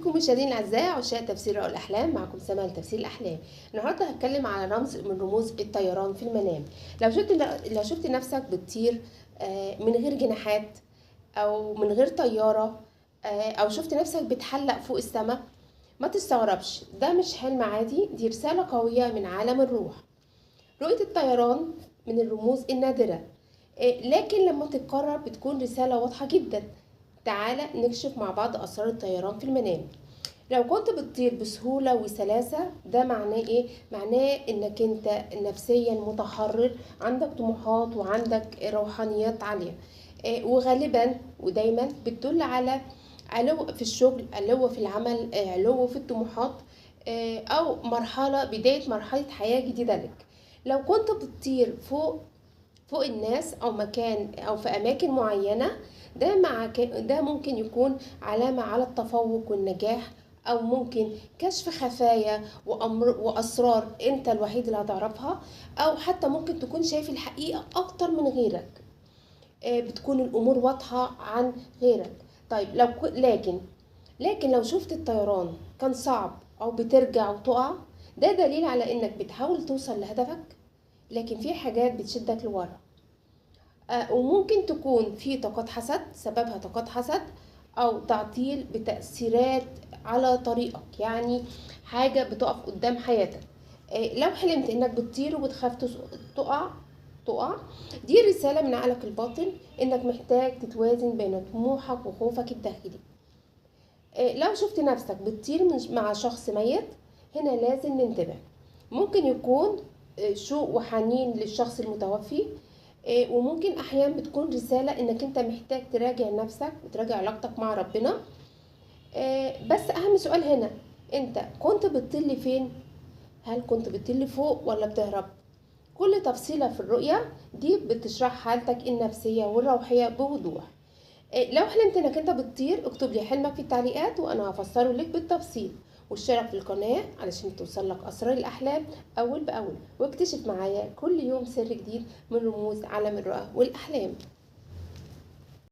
بكم مشاهدينا الاعزاء عشاق تفسير رؤى الاحلام. معكم سما لتفسير الاحلام. النهارده هتكلم على رمز من رموز الطيران في المنام. لو شفت نفسك بتطير من غير جناحات او من غير طياره، او شفت نفسك بتحلق فوق السماء، ما تستغربش، ده مش حلم عادي، دي رساله قويه من عالم الروح. رؤيه الطيران من الرموز النادره، لكن لما تتكرر بتكون رساله واضحه جدا. تعالى نكشف مع بعض أسرار الطيران في المنام. لو كنت بتطير بسهولة وسلاسة، ده معناه ايه؟ معناه انك انت نفسيا متحرر، عندك طموحات وعندك روحانيات عالية، وغالبا ودايما بتدل على علو في الشغل، علو في العمل، علو في الطموحات، او بداية مرحلة حياة جديدة لك. لو كنت بتطير فوق الناس او مكان او في اماكن معينة، ده ممكن يكون علامة على التفوق والنجاح، او ممكن كشف خفايا واسرار انت الوحيد اللي هتعرفها، او حتى ممكن تكون شايف الحقيقة اكتر من غيرك. بتكون الامور واضحة عن غيرك. طيب لكن لو شفت الطيران كان صعب او بترجع وتقع، ده دليل على انك بتحاول توصل لهدفك، لكن في حاجات بتشدك لورا. وممكن تكون في طاقات حسد، سببها طاقات حسد او تعطيل بتأثيرات على طريقك، يعني حاجة بتقف قدام حياتك. لو حلمت انك بتطير وبتخاف تقع، دي رسالة من عقلك الباطن انك محتاج تتوازن بين طموحك وخوفك الداخلي. لو شفت نفسك بتطير مع شخص ميت، هنا لازم ننتبه. ممكن يكون شوق وحنين للشخص المتوفي، وممكن احيانا بتكون رسالة انك انت محتاج تراجع نفسك وتراجع علاقتك مع ربنا. بس اهم سؤال هنا، انت كنت بتطل فين؟ هل كنت بتطل فوق ولا بتهرب؟ كل تفصيلة في الرؤية دي بتشرح حالتك النفسية والروحية بوضوح. لو حلمت انك انت بتطير، اكتب لي حلمك في التعليقات وانا هفسره لك بالتفصيل. واشترك في القناة علشان توصلك اسرار الاحلام اول باول، واكتشف معايا كل يوم سر جديد من رموز عالم الرؤى والاحلام.